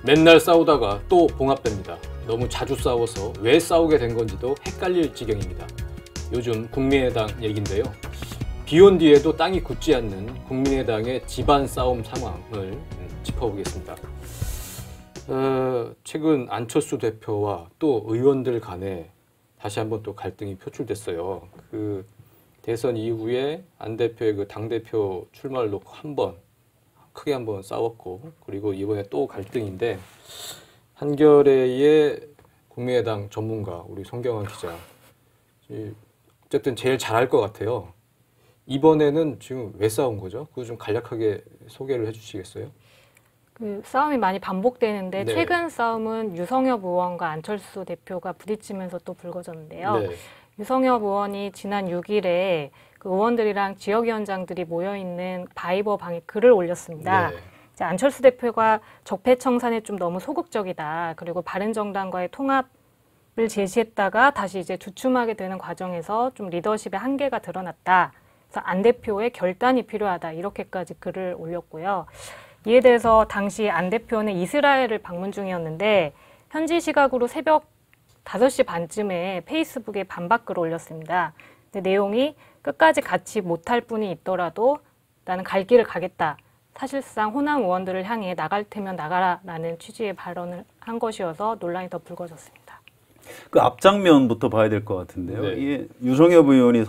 맨날 싸우다가 또 봉합됩니다. 너무 자주 싸워서 왜 싸우게 된 건지도 헷갈릴 지경입니다. 요즘 국민의당 얘긴데요. 비온 뒤에도 땅이 굳지 않는 국민의당의 집안 싸움 상황을 짚어보겠습니다. 최근 안철수 대표와 또 의원들 간에 다시 한번 또 갈등이 표출됐어요. 그 대선 이후에 안 대표의 그 당대표 출마를 놓고 크게 한번 싸웠고, 그리고 이번에 또 갈등인데, 한겨레의 국민의당 전문가 우리 손경환 기자, 어쨌든 제일 잘할 것 같아요. 이번에는 지금 왜 싸운 거죠? 그거 좀 간략하게 소개를 해주시겠어요? 그 싸움이 많이 반복되는데, 네. 최근 싸움은 유성엽 의원과 안철수 대표가 부딪히면서 또 불거졌는데요. 네. 유성엽 의원이 지난 6일에 그 의원들이랑 지역위원장들이 모여있는 바이버 방에 글을 올렸습니다. 네. 이제 안철수 대표가 적폐청산에 좀 너무 소극적이다. 그리고 바른정당과의 통합을 제시했다가 다시 이제 주춤하게 되는 과정에서 좀 리더십의 한계가 드러났다. 그래서 안 대표의 결단이 필요하다. 이렇게까지 글을 올렸고요. 이에 대해서 당시 안 대표는 이스라엘을 방문 중이었는데 현지 시각으로 새벽 5시 반쯤에 페이스북에 반박글을 올렸습니다. 근데 내용이 끝까지 같이 못할 분이 있더라도 나는 갈 길을 가겠다. 사실상 호남 의원들을 향해 나갈 테면 나가라라는 취지의 발언을 한 것이어서 논란이 더 불거졌습니다. 그 앞장면부터 봐야 될 것 같은데요. 네. 이게 유성엽 의원이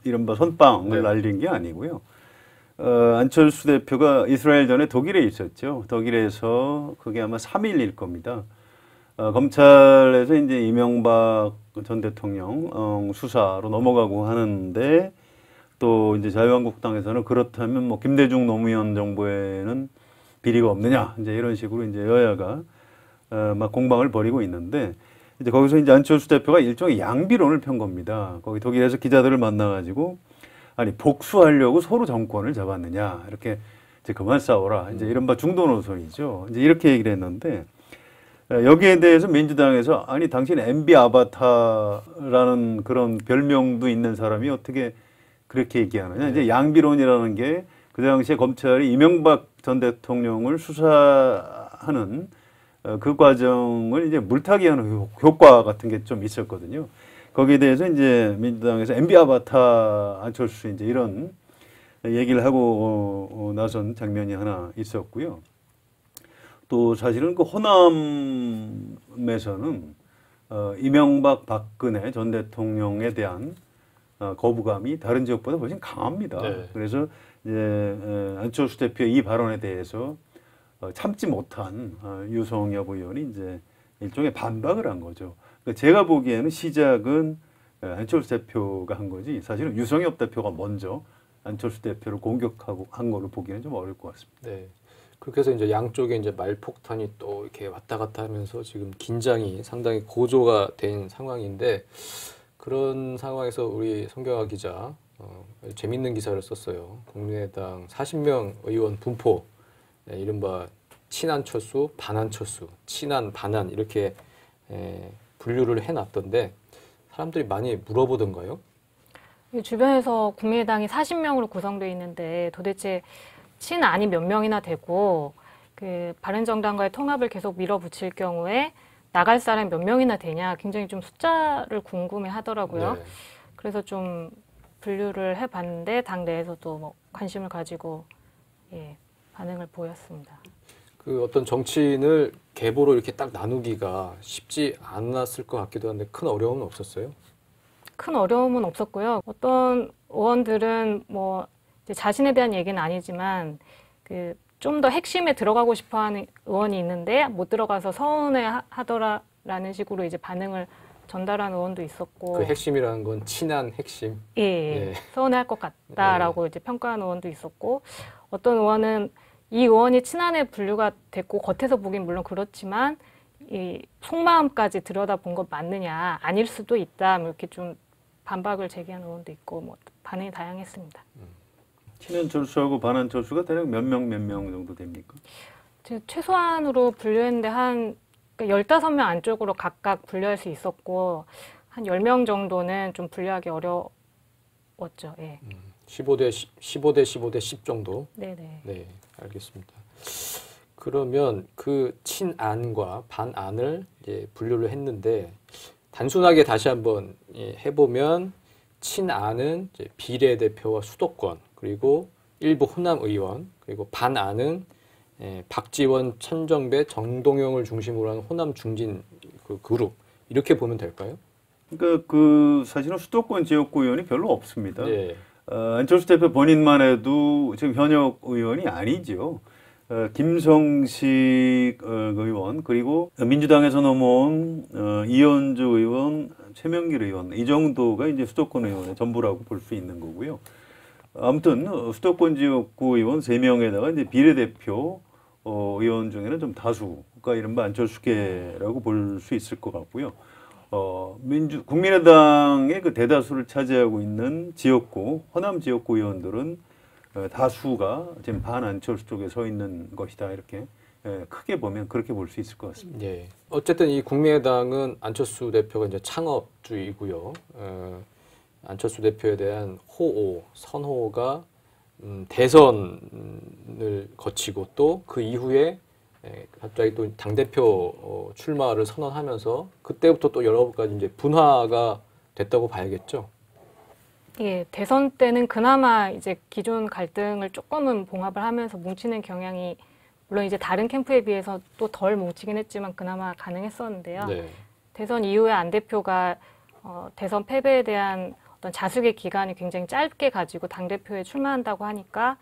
이른바 선빵을 네. 날린 게 아니고요. 안철수 대표가 이스라엘 전에 독일에 있었죠. 독일에서 그게 아마 3일일 겁니다. 검찰에서 이제 이명박 전 대통령 수사로 넘어가고 하는데, 또 이제 자유한국당에서는 그렇다면 뭐 김대중 노무현 정부에는 비리가 없느냐, 이제 이런 식으로 이제 여야가 막 공방을 벌이고 있는데, 이제 거기서 이제 안철수 대표가 일종의 양비론을 편 겁니다. 거기 독일에서 기자들을 만나가지고 아니 복수하려고 서로 정권을 잡았느냐, 이렇게 이제 그만 싸워라, 이제 이른바 중도 노선이죠. 이제 이렇게 얘기를 했는데, 여기에 대해서 민주당에서 아니 당신 MB 아바타라는 그런 별명도 있는 사람이 어떻게 그렇게 얘기하느냐. 이제 양비론이라는 게 그 당시에 검찰이 이명박 전 대통령을 수사하는 그 과정을 이제 물타기 하는 효과 같은 게 좀 있었거든요. 거기에 대해서 이제 민주당에서 MB 아바타 안철수 이제 이런 얘기를 하고 나선 장면이 하나 있었고요. 또 사실은 그 호남에서는 이명박 박근혜 전 대통령에 대한 거부감이 다른 지역보다 훨씬 강합니다. 네. 그래서 이제 안철수 대표의 이 발언에 대해서 참지 못한 유성엽 의원이 이제 일종의 반박을 한 거죠. 그러니까 제가 보기에는 시작은 안철수 대표가 한 거지, 사실은 유성엽 대표가 먼저 안철수 대표를 공격하고 한 걸로 보기에는 좀 어려울 것 같습니다. 네. 그렇게 해서 이제 양쪽에 이제 말폭탄이 또 이렇게 왔다 갔다 하면서 지금 긴장이 상당히 고조가 된 상황인데, 그런 상황에서 우리 손경환 기자 재밌는 기사를 썼어요. 국민의당 40명 의원 분포, 이른바 친안철수, 반안철수, 친안, 반안 이렇게 분류를 해놨던데, 사람들이 많이 물어보던가요? 주변에서 국민의당이 40명으로 구성되어 있는데 도대체 친안이 몇 명이나 되고, 그 바른정당과의 통합을 계속 밀어붙일 경우에 나갈 사람이 몇 명이나 되냐, 굉장히 좀 숫자를 궁금해 하더라고요. 네. 그래서 좀 분류를 해봤는데 당 내에서도 뭐 관심을 가지고 반응을 보였습니다. 그 어떤 정치인을 계보로 이렇게 딱 나누기가 쉽지 않았을 것 같기도 한데, 큰 어려움은 없었어요? 큰 어려움은 없었고요. 어떤 의원들은 뭐 이제 자신에 대한 얘기는 아니지만 그 좀 더 핵심에 들어가고 싶어하는 의원이 있는데 못 들어가서 서운해 하더라라는 식으로 이제 반응을 전달한 의원도 있었고. 그 핵심이라는 건 친한 핵심. 예. 서운해할 것 같다라고 이제 평가한 의원도 있었고, 어떤 의원은 이 의원이 친한에 분류가 됐고 겉에서 보긴 물론 그렇지만 이 속마음까지 들여다본 것 맞느냐, 아닐 수도 있다, 이렇게 좀 반박을 제기한 의원도 있고, 뭐 반응이 다양했습니다. 친안철수하고 반안철수가 대략 몇 명 정도 됩니까? 최소한으로 분류했는데 한 15명 안쪽으로 각각 분류할 수 있었고, 한 10명 정도는 좀 분류하기 어려웠죠. 예. 15대 10 정도? 네네. 네, 알겠습니다. 그러면 그 친안과 반안을 이제 분류를 했는데 단순하게 다시 한번 해보면 친안은 이제 비례대표와 수도권 그리고 일부 호남 의원 그리고 반안은 박지원, 천정배, 정동영을 중심으로 하는 호남 중진 그 그룹 이렇게 보면 될까요? 그러니까 그 사실은 수도권 지역구 의원이 별로 없습니다. 네. 안철수 대표 본인만 해도 지금 현역 의원이 아니죠. 김성식 의원 그리고 민주당에서 넘어온 이현주 의원, 최명길 의원 이 정도가 이제 수도권 의원의 전부라고 볼 수 있는 거고요. 아무튼 수도권 지역구 의원 3명에다가 이제 비례대표 의원 중에는 좀 다수가 이른바 안철수계라고 볼 수 있을 것 같고요. 국민의당의 그 대다수를 차지하고 있는 지역구, 호남 지역구 의원들은 다수가 지금 반안철수 쪽에 서 있는 것이다. 이렇게 크게 보면 그렇게 볼 수 있을 것 같습니다. 네. 어쨌든 이 국민의당은 안철수 대표가 이제 창업주이고요. 안철수 대표에 대한 호오, 선호가 대선을 거치고 또 그 이후에 갑자기 또 당대표 출마를 선언하면서 그때부터 또 여러 가지 이제 분화가 됐다고 봐야겠죠. 예, 대선 때는 그나마 이제 기존 갈등을 조금은 봉합을 하면서 뭉치는 경향이 물론 이제 다른 캠프에 비해서 또 덜 뭉치긴 했지만 그나마 가능했었는데요. 네. 대선 이후에 안 대표가 대선 패배에 대한 어떤 자숙의 기간이 굉장히 짧게 가지고 당대표에 출마한다고 하니까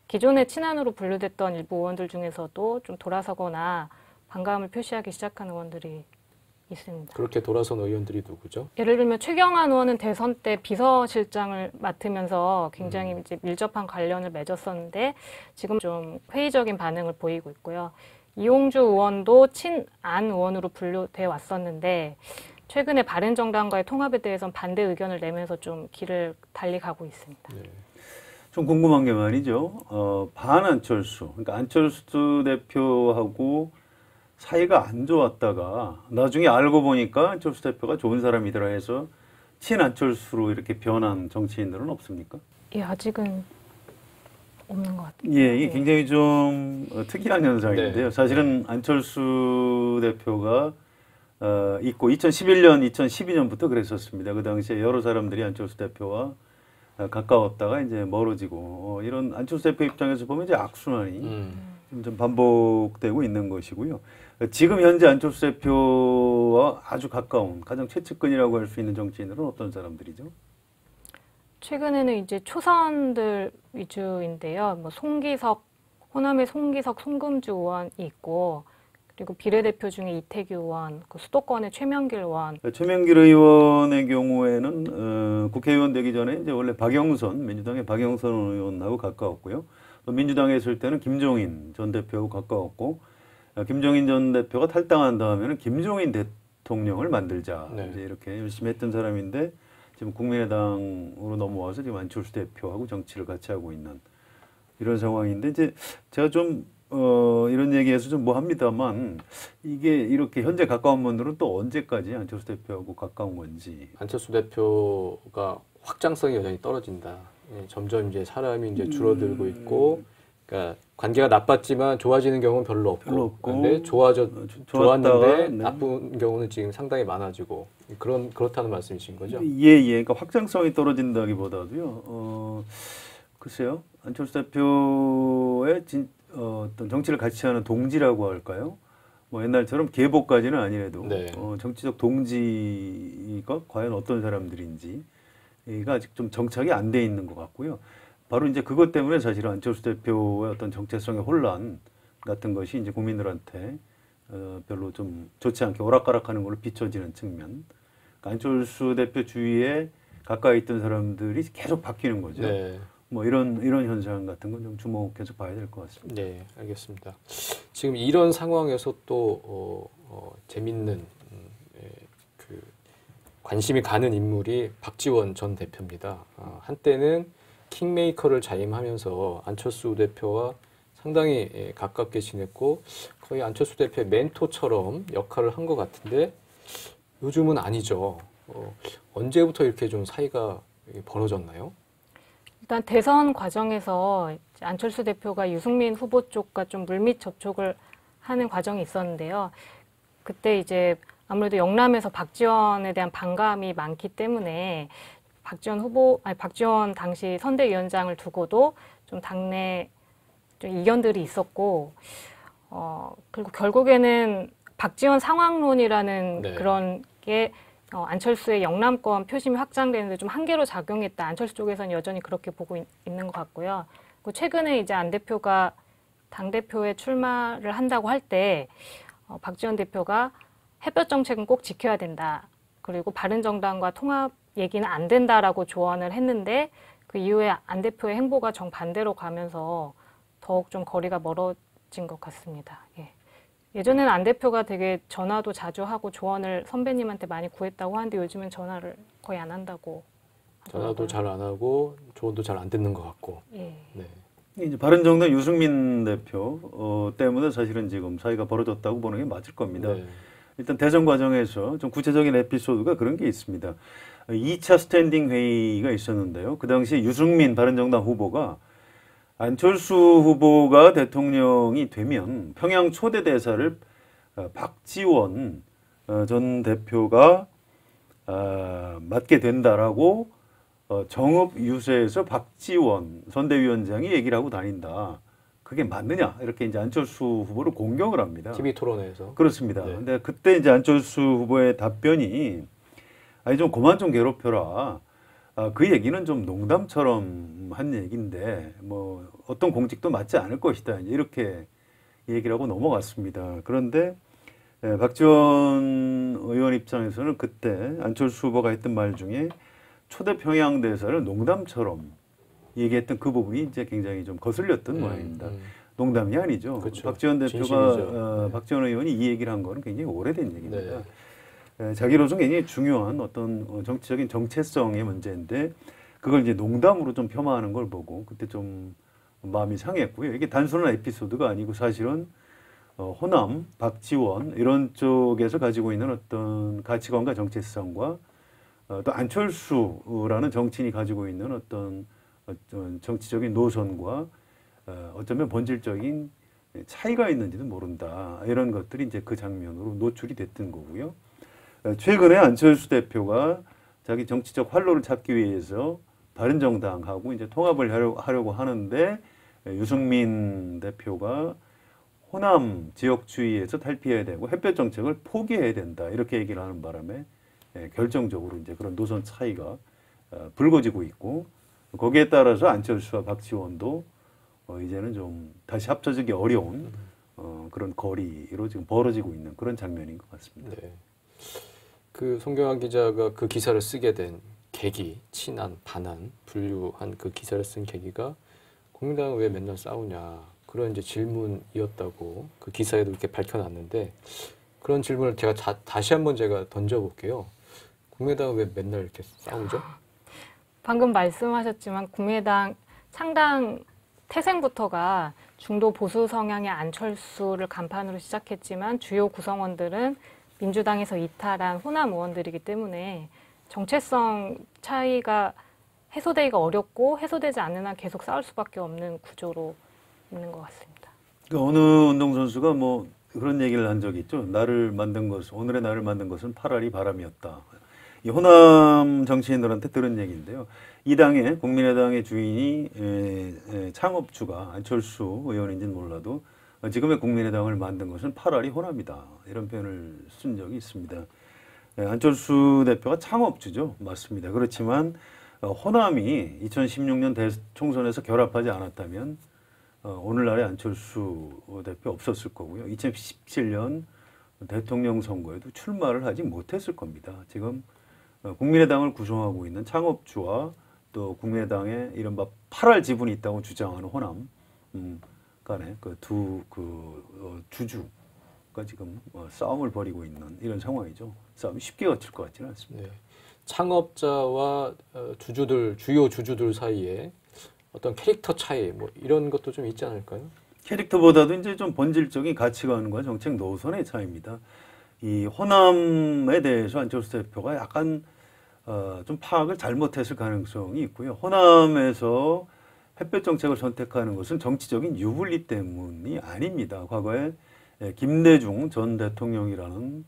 기존의 친안으로 분류됐던 일부 의원들 중에서도 좀 돌아서거나 반감을 표시하기 시작한 의원들이 있습니다. 그렇게 돌아선 의원들이 누구죠? 예를 들면 최경환 의원은 대선 때 비서실장을 맡으면서 굉장히 이제 밀접한 관련을 맺었었는데 지금 좀 회의적인 반응을 보이고 있고요. 이용주 의원도 친안 의원으로 분류돼 왔었는데 최근에 바른정당과의 통합에 대해서는 반대 의견을 내면서 좀 길을 달리 가고 있습니다. 네. 좀 궁금한 게 말이죠. 반안철수, 그러니까 안철수 대표하고 사이가 안 좋았다가 나중에 알고 보니까 안철수 대표가 좋은 사람이더라 해서 친안철수로 이렇게 변한 정치인들은 없습니까? 예, 아직은 없는 것 같아요. 예, 이게 굉장히 좀 특이한 현상인데요. 네. 사실은 안철수 대표가 있고 2011년, 2012년부터 그랬었습니다. 그 당시에 여러 사람들이 안철수 대표와 가까웠다가 이제 멀어지고 이런 안철수 대표 입장에서 보면 이제 악순환이 좀 반복되고 있는 것이고요. 지금 현재 안철수 대표와 아주 가까운 가장 최측근이라고 할 수 있는 정치인들은 어떤 사람들이죠? 최근에는 이제 초선들 위주인데요. 뭐 송기석, 호남의 송기석, 송금주 의원이 있고 그리고 비례대표 중에 이태규 의원, 그 수도권의 최명길 의원. 최명길 의원의 경우에는 국회의원 되기 전에 이제 원래 박영선, 민주당의 박영선 의원하고 가까웠고요. 또 민주당에 있을 때는 김종인 전 대표하고 가까웠고, 김종인 전 대표가 탈당한 다음에는 김종인 대통령을 만들자 네. 이제 이렇게 열심히 했던 사람인데 지금 국민의당으로 넘어와서 지금 안철수 대표하고 정치를 같이 하고 있는 이런 상황인데 이제 제가 좀 이런 얘기해서 좀 뭐 합니다만 이게 이렇게 현재 가까운 분들은 또 언제까지 안철수 대표하고 가까운 건지. 안철수 대표가 확장성이 여전히 떨어진다. 예, 점점 이제 사람이 이제 줄어들고 있고, 그러니까 관계가 나빴지만 좋아지는 경우는 별로 없고, 근데 좋았는데 좋았다가, 네. 나쁜 경우는 지금 상당히 많아지고 그렇다는 말씀이신 거죠? 예. 그러니까 확장성이 떨어진다기보다도요. 글쎄요, 안철수 대표의 어떤 정치를 같이 하는 동지라고 할까요? 뭐 옛날처럼 계보까지는 아니래도 네. 정치적 동지가 과연 어떤 사람들인지가 아직 좀 정착이 안 돼 있는 것 같고요. 바로 이제 그것 때문에 사실은 안철수 대표의 어떤 정체성의 혼란 같은 것이 이제 국민들한테 별로 좀 좋지 않게 오락가락하는 걸로 비춰지는 측면. 그러니까 안철수 대표 주위에 가까이 있던 사람들이 계속 바뀌는 거죠. 네. 뭐 이런 현상 같은 건 좀 주목해서 봐야 될 것 같습니다. 네, 알겠습니다. 지금 이런 상황에서 또 재밌는 그 관심이 가는 인물이 박지원 전 대표입니다. 한때는 킹메이커를 자임하면서 안철수 대표와 상당히 가깝게 지냈고 거의 안철수 대표의 멘토처럼 역할을 한 것 같은데 요즘은 아니죠. 언제부터 이렇게 좀 사이가 벌어졌나요? 일단 대선 과정에서 안철수 대표가 유승민 후보 쪽과 좀 물밑 접촉을 하는 과정이 있었는데요. 그때 이제 아무래도 영남에서 박지원에 대한 반감이 많기 때문에 박지원 당시 선대위원장을 두고도 좀 당내 좀 이견들이 있었고, 그리고 결국에는 박지원 상황론이라는 네. 그런 게 안철수의 영남권 표심이 확장되는데 좀 한계로 작용했다. 안철수 쪽에서는 여전히 그렇게 보고 있는 것 같고요. 그리고 최근에 이제 안 대표가 당대표에 출마를 한다고 할 때, 박지원 대표가 햇볕 정책은 꼭 지켜야 된다. 그리고 바른정당과 통합 얘기는 안 된다라고 조언을 했는데 그 이후에 안 대표의 행보가 정반대로 가면서 더욱 좀 거리가 멀어진 것 같습니다. 예. 예전에는 안 대표가 되게 전화도 자주 하고 조언을 선배님한테 많이 구했다고 하는데 요즘은 전화를 거의 안 한다고 전화도 잘 안 하고 조언도 잘 안 듣는 것 같고. 예. 네. 이제 바른정당 유승민 대표 때문에 사실은 지금 사이가 벌어졌다고 보는 게 맞을 겁니다. 네. 일단 대선 과정에서 좀 구체적인 에피소드가 그런 게 있습니다. 2차 스탠딩 회의가 있었는데요. 그 당시 유승민 바른정당 후보가 안철수 후보가 대통령이 되면 평양 초대 대사를 박지원 전 대표가 맡게 된다라고 정읍 유세에서 박지원 선대위원장이 얘기를 하고 다닌다. 그게 맞느냐? 이렇게 이제 안철수 후보를 공격을 합니다. TV 토론회에서. 그렇습니다. 네. 근데 그때 이제 안철수 후보의 답변이 아니 좀 그만 좀 괴롭혀라. 그 얘기는 좀 농담처럼 한 얘기인데 뭐 어떤 공직도 맞지 않을 것이다. 이렇게 얘기를 하고 넘어갔습니다. 그런데 박지원 의원 입장에서는 그때 안철수 후보가 했던 말 중에 초대 평양 대사를 농담처럼 얘기했던 그 부분이 이제 굉장히 좀 거슬렸던 모양입니다. 농담이 아니죠. 그렇죠. 박지원 진심이죠. 대표가 박지원 의원이 이 얘기를 한 거는 굉장히 오래된 얘기입니다. 네. 자기로서 굉장히 중요한 어떤 정치적인 정체성의 문제인데 그걸 이제 농담으로 좀 폄하하는 걸 보고 그때 좀 마음이 상했고요. 이게 단순한 에피소드가 아니고 사실은 호남, 박지원 이런 쪽에서 가지고 있는 어떤 가치관과 정체성과 또 안철수라는 정치인이 가지고 있는 어떤 정치적인 노선과 어쩌면 본질적인 차이가 있는지도 모른다. 이런 것들이 이제 그 장면으로 노출이 됐던 거고요. 최근에 안철수 대표가 자기 정치적 활로를 찾기 위해서 바른정당하고 이제 통합을 하려고 하는데 유승민 대표가 호남 지역주의에서 탈피해야 되고 햇볕 정책을 포기해야 된다. 이렇게 얘기를 하는 바람에 결정적으로 이제 그런 노선 차이가 불거지고 있고 거기에 따라서 안철수와 박지원도 이제는 좀 다시 합쳐지기 어려운 그런 거리로 지금 벌어지고 있는 그런 장면인 것 같습니다. 네. 그 송경환 기자가 그 기사를 쓰게 된 계기, 친한, 반한, 분류한 그 기사를 쓴 계기가 국민당은 왜 맨날 싸우냐 그런 이제 질문이었다고 그 기사에도 이렇게 밝혀놨는데 그런 질문을 제가 다시 한번 제가 던져볼게요. 국민당은 왜 맨날 이렇게 싸우죠? 방금 말씀하셨지만 국민의당 창당 태생부터가 중도 보수 성향의 안철수를 간판으로 시작했지만 주요 구성원들은 민주당에서 이탈한 호남 의원들이기 때문에 정체성 차이가 해소되기가 어렵고 해소되지 않는 한 계속 싸울 수밖에 없는 구조로 있는 것 같습니다. 그러니까 어느 운동선수가 뭐 그런 얘기를 한 적이 있죠. 오늘의 나를 만든 것은 파라리 바람이었다. 이 호남 정치인들한테 들은 얘기인데요. 이 당의 국민의당의 주인이 창업주가 안철수 의원인지는 몰라도 지금의 국민의당을 만든 것은 파라리 호남이다. 이런 표현을 쓴 적이 있습니다. 안철수 대표가 창업주죠. 맞습니다. 그렇지만 호남이 2016년 총선에서 결합하지 않았다면 오늘날의 안철수 대표 없었을 거고요. 2017년 대통령 선거에도 출마를 하지 못했을 겁니다. 지금 국민의당을 구성하고 있는 창업주와 또 국민의당의 이른바 8할 지분이 있다고 주장하는 호남 간의 그 주주가 지금 싸움을 벌이고 있는 이런 상황이죠. 싸움이 쉽게 거칠 것 같지는 않습니다. 네. 창업자와 주요 주주들 사이에 어떤 캐릭터 차이 뭐 이런 것도 좀 있지 않을까요? 캐릭터보다도 이제 좀 본질적인 가치관과 정책 노선의 차이입니다. 이 호남에 대해서 안철수 대표가 약간 좀 파악을 잘못했을 가능성이 있고요. 호남에서 햇볕 정책을 선택하는 것은 정치적인 유불리 때문이 아닙니다. 과거에 김대중 전 대통령이라는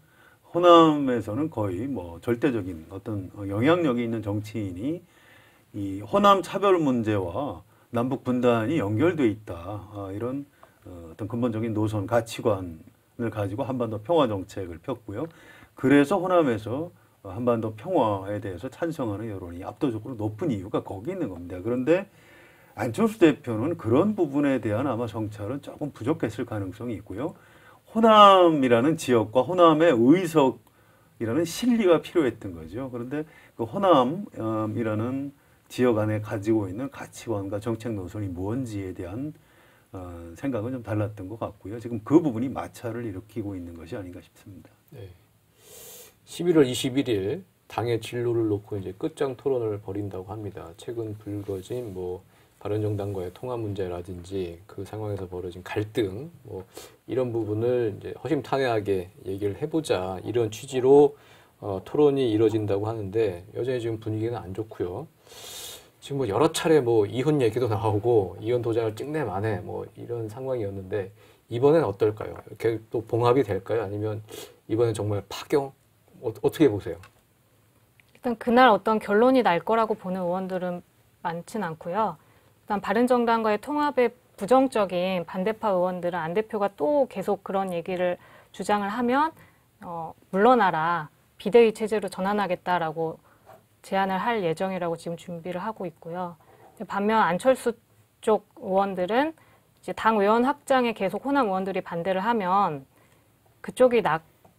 호남에서는 거의 뭐 절대적인 어떤 영향력이 있는 정치인이 이 호남 차별 문제와 남북 분단이 연결돼 있다. 이런 어떤 근본적인 노선 가치관을 가지고 한반도 평화 정책을 폈고요. 그래서 호남에서 한반도 평화에 대해서 찬성하는 여론이 압도적으로 높은 이유가 거기 있는 겁니다. 그런데 안철수 대표는 그런 부분에 대한 아마 정찰은 조금 부족했을 가능성이 있고요. 호남이라는 지역과 호남의 의석이라는 실리가 필요했던 거죠. 그런데 그 호남이라는 지역 안에 가지고 있는 가치관과 정책 노선이 뭔지에 대한 생각은 좀 달랐던 것 같고요. 지금 그 부분이 마찰을 일으키고 있는 것이 아닌가 싶습니다. 네. 11월 21일 당의 진로를 놓고 이제 끝장 토론을 벌인다고 합니다. 최근 불거진 뭐 바른정당과의 통합 문제라든지 그 상황에서 벌어진 갈등 뭐 이런 부분을 이제 허심탄회하게 얘기를 해보자 이런 취지로 토론이 이뤄진다고 하는데 여전히 지금 분위기는 안 좋고요. 지금 뭐 여러 차례 뭐 이혼 얘기도 나오고 이혼 도장을 찍네 마네 뭐 이런 상황이었는데 이번엔 어떨까요? 이렇게 또 봉합이 될까요? 아니면 이번엔 정말 파경? 어떻게 보세요? 일단 그날 어떤 결론이 날 거라고 보는 의원들은 많진 않고요. 일단 바른정당과의 통합에 부정적인 반대파 의원들은 안 대표가 또 계속 그런 얘기를 주장을 하면 물러나라, 비대위 체제로 전환하겠다라고 제안을 할 예정이라고 지금 준비를 하고 있고요. 반면 안철수 쪽 의원들은 이제 당 의원 확장에 계속 호남 의원들이 반대를 하면 그쪽이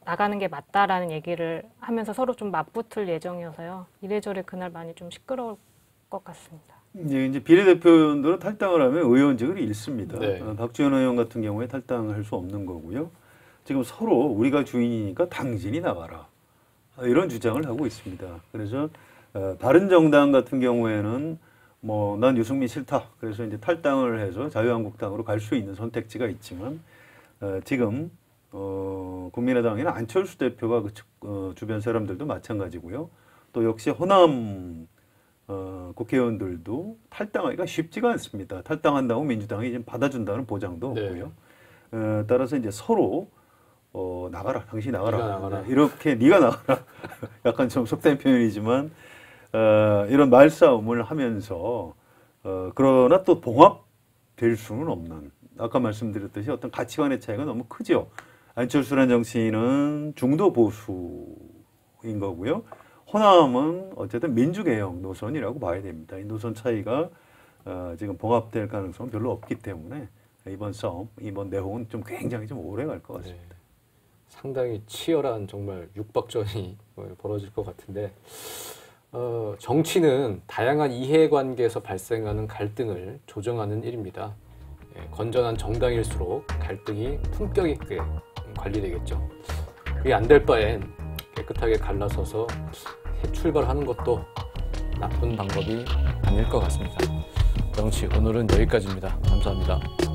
나가는 게 맞다라는 얘기를 하면서 서로 좀 맞붙을 예정이어서요. 이래저래 그날 많이 좀 시끄러울 것 같습니다. 이제 비례대표들은 탈당을 하면 의원직을 잃습니다. 네. 박지원 의원 같은 경우에 탈당할 수 없는 거고요. 지금 서로 우리가 주인이니까 당신이 나가라. 이런 주장을 하고 있습니다. 그래서 바른정당 같은 경우에는 뭐 난 유승민 싫다. 그래서 이제 탈당을 해서 자유한국당으로 갈 수 있는 선택지가 있지만 지금 국민의당에는 안철수 대표가 주변 사람들도 마찬가지고요. 또 역시 호남 국회의원들도 탈당하기가 쉽지가 않습니다. 탈당한다고 민주당이 지금 받아준다는 보장도 네. 없고요. 따라서 이제 서로 나가라, 당신 나가라, 네가 나가라. 이렇게 네가 나가라. 약간 좀 속된 표현이지만 이런 말싸움을 하면서 그러나 또 봉합될 수는 없는. 아까 말씀드렸듯이 어떤 가치관의 차이가 너무 크죠. 안철수라는 정치인은 중도 보수인 거고요. 호남은 어쨌든 민주개혁 노선이라고 봐야 됩니다. 이 노선 차이가 지금 봉합될 가능성은 별로 없기 때문에 이번 싸움, 이번 내홍은 좀 굉장히 좀 오래 갈 것 같습니다. 네. 상당히 치열한 정말 육박전이 벌어질 것 같은데 정치는 다양한 이해관계에서 발생하는 갈등을 조정하는 일입니다. 건전한 정당일수록 갈등이 품격 있게 관리되겠죠. 그게 안 될 바엔 깨끗하게 갈라서서 새 출발하는 것도 나쁜 방법이 아닐 것 같습니다. 정치 오늘은 여기까지입니다. 감사합니다.